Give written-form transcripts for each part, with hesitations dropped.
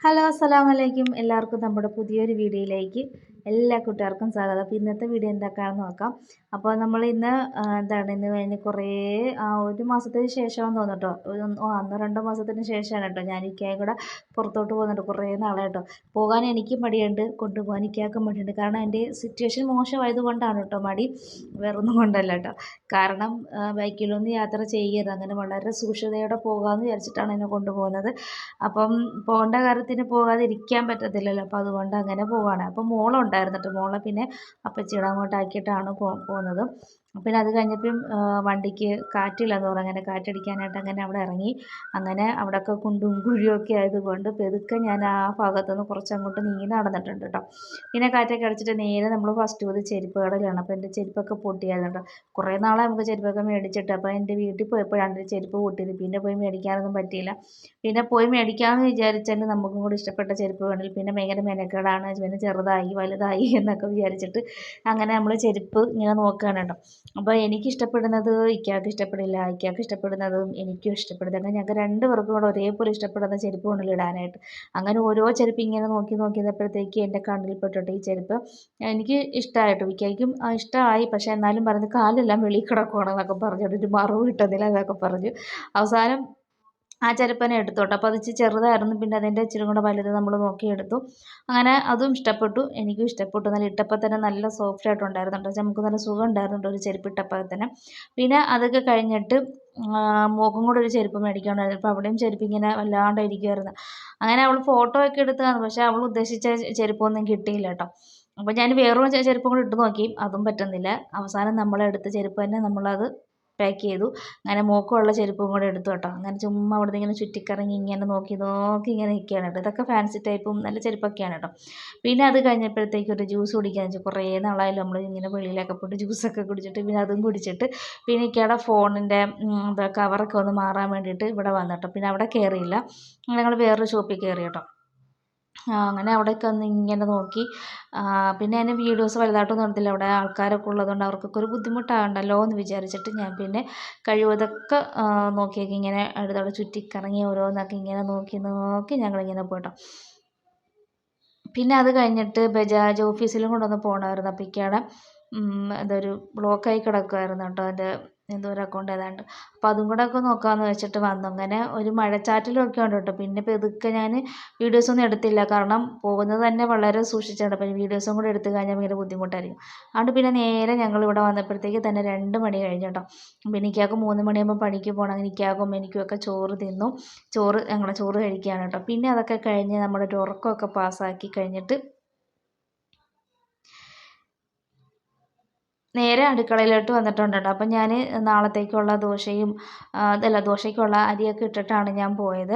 Hello അസ്സലാമലൈക്കും എല്ലാവർക്കും നമ്മുടെ പുതിയൊരു വീഡിയോയിലേക്ക് എല്ലാ കൂട്ടുകാർക്കും സ്വാഗതം. അപ്പോൾ ഇന്നത്തെ വീഡിയോ എന്താക്കാണെന്ന് നോക്കാം. അപ്പോൾ നമ്മൾ ഇന്ന് ഇന്ന് കഴിഞ്ഞ് കുറേ ഒരു മാസത്തിന് ശേഷമാണെന്ന് തോന്നുന്നു കേട്ടോ. ഒന്നോ രണ്ടോ മാസത്തിന് ശേഷമാണ് കേട്ടോ ഞാൻ ഇക്കയും കൂടെ പുറത്തോട്ട് പോകുന്നുണ്ട്. കുറേ നാളെ കേട്ടോ പോകാൻ എനിക്ക് മടിയുണ്ട്, കൊണ്ടുപോകാൻ ഇക്കയ്ക്കും മടിയുണ്ട്. കാരണം എൻ്റെ സിറ്റുവേഷൻ മോശമായത് കൊണ്ടാണ് കേട്ടോ മടി, വേറൊന്നും കൊണ്ടല്ല കേട്ടോ. കാരണം ബൈക്കിലൊന്നും യാത്ര ചെയ്യരുത്, അങ്ങനെ വളരെ സൂക്ഷ്മതയോടെ പോകാമെന്ന് വിചാരിച്ചിട്ടാണ് എന്നെ കൊണ്ടുപോകുന്നത്. അപ്പം പോകേണ്ട കാര്യത്തിന് പോകാതിരിക്കാൻ പറ്റത്തില്ലല്ലോ, അപ്പോൾ അതുകൊണ്ട് അങ്ങനെ പോവാണ്. അപ്പോൾ മോളുണ്ടായിരുന്നിട്ട് മോളെ പിന്നെ അപ്പച്ചിയുടെ അങ്ങോട്ടാക്കിയിട്ടാണ് പോകുന്നത്. പിന്നെ അത് കഴിഞ്ഞപ്പം വണ്ടിക്ക് കാറ്റില്ലെന്ന് പറഞ്ഞു, അങ്ങനെ കാറ്റടിക്കാനായിട്ട് അങ്ങനെ അവിടെ ഇറങ്ങി. അങ്ങനെ അവിടെയൊക്കെ കുണ്ടും കുഴിയൊക്കെ ആയതുകൊണ്ട് പെതുക്കെ ഞാൻ ആ ഭാഗത്തുനിന്ന് കുറച്ചങ്ങോട്ട് നീങ്ങി നടന്നിട്ടുണ്ട് കേട്ടോ. പിന്നെ കാറ്റൊക്കെ അടിച്ചിട്ട് നേരെ നമ്മൾ ഫസ്റ്റ് പോയത് ചെരുപ്പ് കടയിലാണ്. അപ്പോൾ എൻ്റെ ചെരുപ്പൊക്കെ പൊട്ടിയായിരുന്നു കേട്ടോ. കുറേ നാളെ നമുക്ക് ചെരുപ്പൊക്കെ മേടിച്ചിട്ട്, അപ്പോൾ എൻ്റെ വീട്ടിൽ പോയപ്പോഴാണ് എൻ്റെ ചെരുപ്പ് പൊട്ടിയത്. പിന്നെ പോയി മേടിക്കാനൊന്നും പറ്റിയില്ല. പിന്നെ പോയി മേടിക്കാമെന്ന് വിചാരിച്ചാൽ നമുക്കും കൂടി ഇഷ്ടപ്പെട്ട ചെരുപ്പ് വേണമെങ്കിൽ പിന്നെ ഭയങ്കര മെനക്കേടാണ്, പിന്നെ ചെറുതായി വലുതായി എന്നൊക്കെ വിചാരിച്ചിട്ട് അങ്ങനെ നമ്മൾ ചെരുപ്പ് ഇങ്ങനെ നോക്കുകയാണ് കേട്ടോ. അപ്പോൾ എനിക്ക് ഇഷ്ടപ്പെടുന്നത് ഇക്കയ്ക്ക് ഇഷ്ടപ്പെടില്ല, ഇക്കയ്ക്ക് ഇഷ്ടപ്പെടുന്നതും എനിക്കും ഇഷ്ടപ്പെടുന്നത്, അങ്ങനെ ഞങ്ങൾക്ക് രണ്ടുപേർക്കും കൂടെ ഒരേപോലെ ഇഷ്ടപ്പെടുന്ന ചെരുപ്പ് കൊണ്ടല്ലോ ഇടാനായിട്ട്. അങ്ങനെ ഓരോ ചെരുപ്പ് ഇങ്ങനെ നോക്കിയപ്പോഴത്തേക്ക് എൻ്റെ കണ്ണിൽ പെട്ടിട്ട് ഈ ചെരുപ്പ് എനിക്ക് ഇഷ്ടമായിട്ടു. ഇക്കയ്ക്കും ഇഷ്ടമായി, പക്ഷേ എന്നാലും പറഞ്ഞ് കാലെല്ലാം വെളിയിൽ കിടക്കുകയാണെന്നൊക്കെ പറഞ്ഞിട്ട് ഒരു മറവ് കിട്ടുന്നില്ല എന്നൊക്കെ പറഞ്ഞു. അവസാനം ആ ചെരുപ്പനെ എടുത്തു കേട്ടോ. അപ്പോൾ അത് ഇച്ചിരി ചെറുതായിരുന്നു, പിന്നെ അതിൻ്റെ ഇച്ചിരി കൂടെ വലുത് നമ്മൾ നോക്കിയെടുത്തു. അങ്ങനെ അതും ഇഷ്ടപ്പെട്ടു, എനിക്കും ഇഷ്ടപ്പെട്ടു. നല്ല ഇട്ടപ്പോൾ തന്നെ നല്ല സോഫ്റ്റ് ആയിട്ടുണ്ടായിരുന്നു കേട്ടോ. നമുക്ക് നല്ല സുഖം ഉണ്ടായിരുന്നു ഒരു ചെരുപ്പ് ഇട്ടപ്പോൾ തന്നെ. പിന്നെ അതൊക്കെ കഴിഞ്ഞിട്ട് മോൾക്കും കൂടെ ഒരു ചെരുപ്പ് മേടിക്കാനുണ്ടായിരുന്നു. അപ്പോൾ അവിടെയും ചെരുപ്പ് ഇങ്ങനെ വല്ലാണ്ട് ഇരിക്കുമായിരുന്നു. അങ്ങനെ അവൾ ഫോട്ടോ ഒക്കെ എടുത്തതാണ്, പക്ഷേ അവൾ ഉദ്ദേശിച്ച ചെരുപ്പൊന്നും കിട്ടിയില്ല കേട്ടോ. അപ്പോൾ ഞാൻ വേറൊരു ചെരുപ്പും കൂടെ ഇട്ട് നോക്കി, അതും പറ്റുന്നില്ല. അവസാനം നമ്മളെടുത്ത ചെരുപ്പ് തന്നെ നമ്മളത് പാക്ക് ചെയ്തു. അങ്ങനെ മോൾക്കുള്ള ചെരുപ്പും കൂടെ എടുത്തു കേട്ടോ. അങ്ങനെ ചുമ്മാ അവിടുന്ന് ഇങ്ങനെ ചുറ്റിക്കറങ്ങി ഇങ്ങനെ നോക്കി ഇങ്ങനെ നിൽക്കുകയാണ് കേട്ടോ. ഇതൊക്കെ ഫാൻസി ടൈപ്പും നല്ല ചെരുപ്പൊക്കെയാണ് കേട്ടോ. പിന്നെ അത് കഴിഞ്ഞപ്പോഴത്തേക്ക് ഒരു ജ്യൂസ് കുടിക്കാന്ന് വെച്ചാൽ, കുറേ നാളായാലും നമ്മൾ ഇങ്ങനെ വെളിയിലൊക്കെ പോയിട്ട് ജ്യൂസൊക്കെ കുടിച്ചിട്ട് പിന്നെ അതും കുടിച്ചിട്ട് പിന്നെ ഇക്കയുടെ ഫോണിൻ്റെ കവറൊക്കെ ഒന്ന് മാറാൻ വേണ്ടിയിട്ട് ഇവിടെ വന്നിട്ടോ. പിന്നെ അവിടെ കയറിയില്ല, ഞങ്ങൾ വേറൊരു ഷോപ്പിൽ കയറി കേട്ടോ. അങ്ങനെ അവിടെയൊക്കെ ഒന്ന് ഇങ്ങനെ നോക്കി. പിന്നെ ഞാൻ വീഡിയോസ് വലുതായിട്ടൊന്നും എടുത്തില്ല, അവിടെ ആൾക്കാരൊക്കെ ഉള്ളതുകൊണ്ട് അവർക്കൊക്കെ ഒരു ബുദ്ധിമുട്ടാകണ്ടല്ലോ എന്ന് വിചാരിച്ചിട്ട് ഞാൻ പിന്നെ കഴിവതൊക്കെ നോക്കിയൊക്കെ ഇങ്ങനെ അവിടെ ചുറ്റിക്കറങ്ങി ഓരോന്നൊക്കെ ഇങ്ങനെ നോക്കി ഞങ്ങളിങ്ങനെ പോയിട്ടോ. പിന്നെ അത് കഴിഞ്ഞിട്ട് ബജാജ് ഓഫീസിലും കൂടെ ഒന്ന് പോകണമായിരുന്നു. അപ്പോൾ ഇക്കയുടെ ഇതൊരു ബ്ലോക്കായി കിടക്കുമായിരുന്നു കേട്ടോ, എൻ്റെ എന്തോ ഒരു അക്കൗണ്ട് ഏതാണ്ട്. അപ്പോൾ അതും കൂടെ ഒക്കെ നോക്കാമെന്ന് വെച്ചിട്ട് വന്നു. അങ്ങനെ ഒരു മഴച്ചാറ്റിലൊക്കെ ഉണ്ട് കേട്ടോ. പിന്നെ പെതുക്കെ ഞാൻ വീഡിയോസൊന്നും എടുത്തില്ല, കാരണം പോകുന്നത് തന്നെ വളരെ സൂക്ഷിച്ചാണ്. അപ്പോൾ വീഡിയോസും കൂടെ എടുത്തു കഴിഞ്ഞാൽ ഭയങ്കര ബുദ്ധിമുട്ടായിരിക്കും. അതുകൊണ്ട് പിന്നെ നേരെ ഞങ്ങളിവിടെ വന്നപ്പോഴത്തേക്ക് തന്നെ 2 മണി കഴിഞ്ഞു കേട്ടോ. പിന്നെ ഇക്കയ്ക്ക് 3 മണിയാകുമ്പോൾ പണിക്ക് പോകണം. അങ്ങനെ ഇക്കയ്ക്കും എനിക്കുമൊക്കെ ചോറ് തിന്നു. ഞങ്ങൾ ചോറ് കഴിക്കുകയാണ് കേട്ടോ. പിന്നെ അതൊക്കെ കഴിഞ്ഞ് നമ്മുടെ ഒരു ഉറക്കമൊക്കെ പാസ്സാക്കി കഴിഞ്ഞിട്ട് നേരെ അടുക്കളയിലോട്ട് വന്നിട്ടുണ്ട് കേട്ടോ. അപ്പം ഞാൻ നാളത്തേക്കുള്ള ദോശയ്ക്കുള്ള അരിയൊക്കെ ഇട്ടിട്ടാണ് ഞാൻ പോയത്.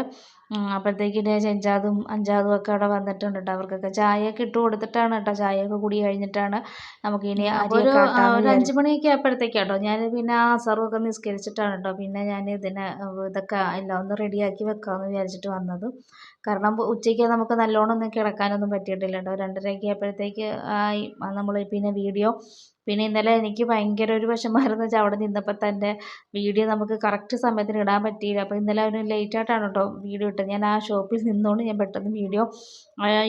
അപ്പോഴത്തേക്കിന് ചെഞ്ചാതും അഞ്ചാതും ഒക്കെ അവിടെ വന്നിട്ടുണ്ട് കേട്ടോ. അവർക്കൊക്കെ ചായയൊക്കെ ഇട്ട് കൊടുത്തിട്ടാണ് കേട്ടോ, ചായയൊക്കെ കുടി കഴിഞ്ഞിട്ടാണ് നമുക്കിനി അരിയൊക്കെ ആട്ടാമെന്ന് ഒരു 5 മണിയൊക്കെ ആയപ്പോഴത്തേക്കാട്ടോ ഞാൻ പിന്നെ അസറുമൊക്കെ നിസ്കരിച്ചിട്ടാണ് കേട്ടോ പിന്നെ ഞാൻ ഇതൊക്കെ എല്ലാം ഒന്ന് റെഡിയാക്കി വെക്കാമെന്ന് വിചാരിച്ചിട്ട് വന്നത്. കാരണം ഉച്ചയ്ക്ക് നമുക്ക് നല്ലോണം ഒന്നും കിടക്കാനൊന്നും പറ്റിയിട്ടില്ല കേട്ടോ. 2:30 ആയപ്പോഴത്തേക്ക് നമ്മൾ പിന്നെ പിന്നെ ഇന്നലെ എനിക്ക് ഭയങ്കര ഒരു വിഷമമായിരുന്നു വെച്ചാൽ അവിടെ നിന്നപ്പോൾ തന്നെ വീഡിയോ നമുക്ക് കറക്റ്റ് സമയത്തിന് ഇടാൻ പറ്റിയില്ല. അപ്പോൾ ഇന്നലെ ഒരു ലേറ്റായിട്ടാണ് കേട്ടോ വീഡിയോ ഇട്ടത്. ഞാൻ ആ ഷോപ്പിൽ നിന്നുകൊണ്ട് ഞാൻ പെട്ടെന്ന് വീഡിയോ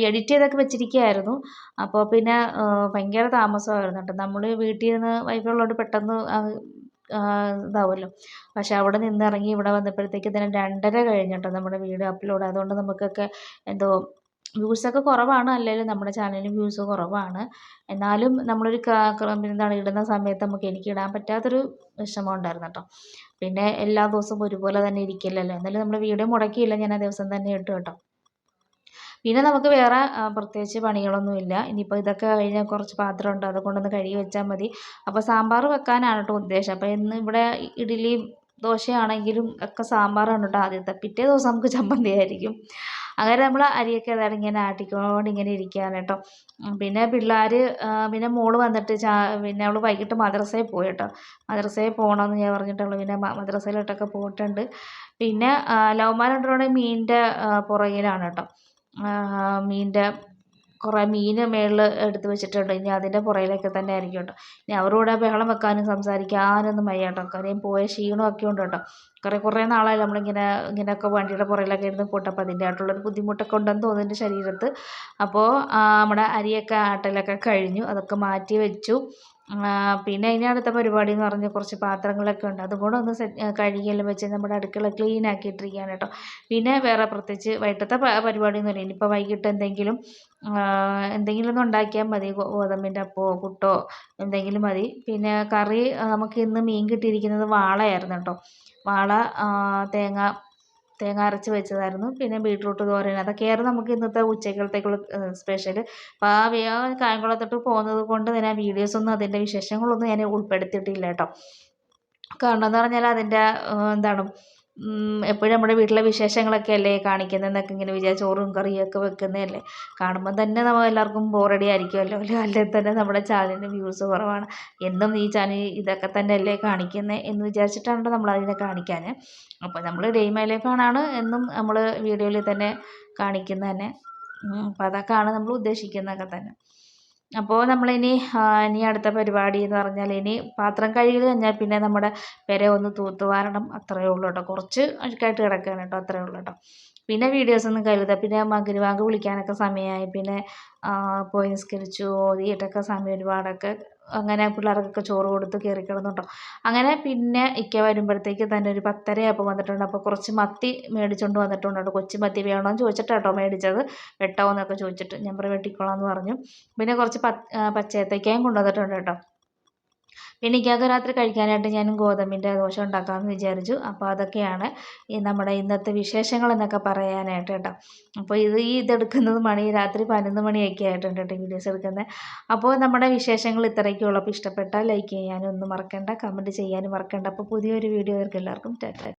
എഡിറ്റ് ചെയ്തൊക്കെ വെച്ചിരിക്കുകയായിരുന്നു. അപ്പോൾ പിന്നെ ഭയങ്കര താമസമായിരുന്നു കേട്ടോ. നമ്മൾ വീട്ടിൽ നിന്ന് വൈഫ് ഉള്ളതുകൊണ്ട് പെട്ടെന്ന് ഇതാവുമല്ലോ. പക്ഷെ അവിടെ നിന്നിറങ്ങി ഇവിടെ വന്നപ്പോഴത്തേക്ക് തന്നെ 2:30 കഴിഞ്ഞു കേട്ടോ നമ്മുടെ വീഡിയോ അപ്ലോഡ്. അതുകൊണ്ട് നമുക്കൊക്കെ എന്തോ വ്യൂസൊക്കെ കുറവാണ്, അല്ലെങ്കിലും നമ്മുടെ ചാനലിൽ വ്യൂസ് കുറവാണ്. എന്നാലും നമ്മളൊരു ഇടുന്ന സമയത്ത് എനിക്ക് ഇടാൻ പറ്റാത്തൊരു വിഷമം ഉണ്ടായിരുന്നു കേട്ടോ. പിന്നെ എല്ലാ ദിവസവും ഒരുപോലെ തന്നെ ഇരിക്കില്ലല്ലോ, എന്നാലും നമ്മൾ വീഡിയോ മുടക്കിയില്ല, ഞാൻ ആ ദിവസം തന്നെ ഇട്ടു കേട്ടോ. പിന്നെ നമുക്ക് വേറെ പ്രത്യേകിച്ച് പണികളൊന്നുമില്ല. ഇനിയിപ്പോൾ ഇതൊക്കെ കഴിഞ്ഞാൽ കുറച്ച് പാത്രമുണ്ട്, അതുകൊണ്ടൊന്ന് കഴുകി വെച്ചാൽ മതി. അപ്പോൾ സാമ്പാർ വെക്കാനാണ് കേട്ടോ ഉദ്ദേശം. അപ്പോൾ ഇന്ന് ഇവിടെ ഇഡ്ഡലിയും ദോശയാണെങ്കിലും ഒക്കെ സാമ്പാറാണ് കേട്ടോ ആദ്യത്തെ. പിറ്റേ ദിവസം നമുക്ക് ചമ്മന്തി ആയിരിക്കും. അങ്ങനെ നമ്മൾ അരിയൊക്കെ ഏതാണ്ട് ഇങ്ങനെ ആട്ടിക്കൊണ്ട് ഇങ്ങനെ ഇരിക്കുകയാണ് കേട്ടോ. പിന്നെ പിന്നെ മോള് വന്നിട്ട് പിന്നെ അവൾ വൈകിട്ട് മദ്രസയിൽ പോയി കേട്ടോ. മദ്രസയിൽ പോകണമെന്ന് ഞാൻ പറഞ്ഞിട്ടുള്ളൂ. പിന്നെ മദ്രസയിലോട്ടൊക്കെ പോയിട്ടുണ്ട്. പിന്നെ ലവന്മാർ രണ്ടുകൂടെ മീനിൻ്റെ പുറകിലാണ് കേട്ടോ. മീനിൻ്റെ കുറേ മീൻ മേളിൽ എടുത്ത് വെച്ചിട്ടുണ്ട്. ഇനി അതിൻ്റെ പുറകിലൊക്കെ തന്നെ ആയിരിക്കും കേട്ടോ. ഇനി അവരുടെ കൂടെ ബഹളം വെക്കാനും സംസാരിക്കാനൊന്നും വയ്യ കേട്ടോ. കാര്യം പോയ ക്ഷീണമൊക്കെ ഉണ്ട് കേട്ടോ. കുറേ നാളായി ഇങ്ങനെയൊക്കെ വണ്ടിയുടെ പുറകിലൊക്കെ ഇരുന്ന് പോട്ടെ. അപ്പോൾ അതിൻ്റെതായിട്ടുള്ളൊരു ബുദ്ധിമുട്ടൊക്കെ ഉണ്ടെന്ന് തോന്നുന്നു എൻ്റെ ശരീരത്ത്. അപ്പോൾ നമ്മുടെ അരിയൊക്കെ ആട്ടലൊക്കെ കഴിഞ്ഞു, അതൊക്കെ മാറ്റി വെച്ചു. പിന്നെ ഇനി അടുത്ത പരിപാടി എന്ന് പറഞ്ഞാൽ കുറച്ച് പാത്രങ്ങളൊക്കെ ഉണ്ട്, അതും കൂടെ ഒന്ന് കഴുകിയെല്ലാം വെച്ച് നമ്മുടെ അടുക്കള ക്ലീൻ ആക്കിയിട്ടിരിക്കുകയാണ് കേട്ടോ. പിന്നെ വേറെ പ്രത്യേകിച്ച് വൈകിട്ടത്തെ പരിപാടിയൊന്നുമില്ല. ഇനിയിപ്പോൾ വൈകിട്ട് എന്തെങ്കിലും ഒന്ന് ഉണ്ടാക്കിയാൽ മതി. ഗോതമ്പിൻ്റെ അപ്പമോ പുട്ടോ എന്തെങ്കിലും മതി. പിന്നെ കറി നമുക്ക് ഇന്ന് മീൻ കിട്ടിയിരിക്കുന്നത് വാളയായിരുന്നു കേട്ടോ. വാള തേങ്ങ അരച്ച് വെച്ചതായിരുന്നു. പിന്നെ ബീട്രൂട്ട് തോരൻ, അതൊക്കെയായിരുന്നു നമുക്ക് ഇന്നത്തെ ഉച്ചക്കലത്തേക്കുള്ള സ്പെഷ്യൽ. അപ്പോൾ കായംകുളത്തോട്ട് പോകുന്നത് കൊണ്ട് തന്നെ വീഡിയോസൊന്നും അതിൻ്റെ വിശേഷങ്ങളൊന്നും ഞാൻ ഉൾപ്പെടുത്തിയിട്ടില്ല കേട്ടോ. കാരണം എന്ന് പറഞ്ഞാൽ അതിൻ്റെ എന്താണ് എപ്പോഴും നമ്മുടെ വീട്ടിലെ വിശേഷങ്ങളൊക്കെ അല്ലേ കാണിക്കുന്നതെന്നൊക്കെ ഇങ്ങനെ വിചാരിച്ച് ചോറും കറിയൊക്കെ വെക്കുന്നതല്ലേ. കാണുമ്പോൾ തന്നെ നമ്മൾ എല്ലാവർക്കും ബോറടി ആയിരിക്കുമല്ലോ. അല്ലെങ്കിൽ തന്നെ നമ്മുടെ ചാനലിന് വ്യൂസ് കുറവാണ്, എന്നും ഈ ചാനൽ ഇതൊക്കെ തന്നെ അല്ലേ കാണിക്കുന്നത് എന്ന് വിചാരിച്ചിട്ടാണ് നമ്മളതിനെ കാണിക്കാൻ. അപ്പോൾ നമ്മൾ ഡേ മൈ ലൈഫാണ് എന്നും നമ്മൾ വീഡിയോയിൽ തന്നെ കാണിക്കുന്നത് തന്നെ. അപ്പോൾ അതൊക്കെയാണ് നമ്മൾ ഉദ്ദേശിക്കുന്നതൊക്കെ തന്നെ. അപ്പോൾ നമ്മളിനി അടുത്ത പരിപാടി എന്ന് പറഞ്ഞാൽ ഇനി പാത്രം കഴുകൽ കഴിഞ്ഞാൽ പിന്നെ നമ്മുടെ പെര ഒന്ന് തൂത്ത് വാരണം. അത്രയേ ഉള്ളൂ കേട്ടോ. കുറച്ച് അഴുക്കായിട്ട് കിടക്കുകയാണ് കേട്ടോ, അത്രയേ ഉള്ളൂ കേട്ടോ. പിന്നെ വീഡിയോസൊന്നും കരുതുക. പിന്നെ മഗ്‌രിബ് വിളിക്കാനൊക്കെ സമയമായി. പിന്നെ പോയി നിസ്കരിച്ചു ഓതിയിട്ടൊക്കെ സമയം ഒരുപാടൊക്കെ. അങ്ങനെ പിള്ളേർക്കൊക്കെ ചോറ് കൊടുത്ത് കയറി കിടന്നു കേട്ടോ. അങ്ങനെ പിന്നെ ഇക്ക വരുമ്പോഴത്തേക്ക് തന്നെ ഒരു 10:30 ആയപ്പോൾ വന്നിട്ടുണ്ട്. അപ്പോൾ കുറച്ച് മത്തി മേടിച്ചുകൊണ്ട് വന്നിട്ടുണ്ട് കേട്ടോ. കൊച്ചു മത്തി വേണമെന്ന് ചോദിച്ചിട്ടാട്ടോ മേടിച്ചത്. വെട്ടാമോ എന്നൊക്കെ ചോദിച്ചിട്ട് ഞാൻ വെട്ടിക്കോളാം എന്ന് പറഞ്ഞു. പിന്നെ കുറച്ച് പച്ചയേത്തയ്ക്കയും കൊണ്ടുവന്നിട്ടുണ്ട് കേട്ടോ. പിന്നെ ഇക്കാക്ക് രാത്രി കഴിക്കാനായിട്ട് ഞാൻ ഗോതമ്പിൻ്റെ ദോശ ഉണ്ടാക്കാമെന്ന് വിചാരിച്ചു. അപ്പോൾ അതൊക്കെയാണ് നമ്മുടെ ഇന്നത്തെ വിശേഷങ്ങൾ എന്നൊക്കെ പറയാനായിട്ട് കേട്ടോ. അപ്പോൾ ഇതെടുക്കുന്നത് രാത്രി 11 മണിയൊക്കെ ആയിട്ടുണ്ട് കേട്ടോ വീഡിയോസ് എടുക്കുന്നത്. അപ്പോൾ നമ്മുടെ വിശേഷങ്ങൾ ഇത്രയൊക്കെ ഉള്ളൂ. അപ്പോൾ ഇഷ്ടപ്പെട്ടാൽ ലൈക്ക് ചെയ്യാനും ഒന്നും മറക്കണ്ട, കമൻറ്റ് ചെയ്യാനും മറക്കണ്ട. അപ്പോൾ പുതിയൊരു വീഡിയോ എല്ലാവർക്കും ടാറ്റ.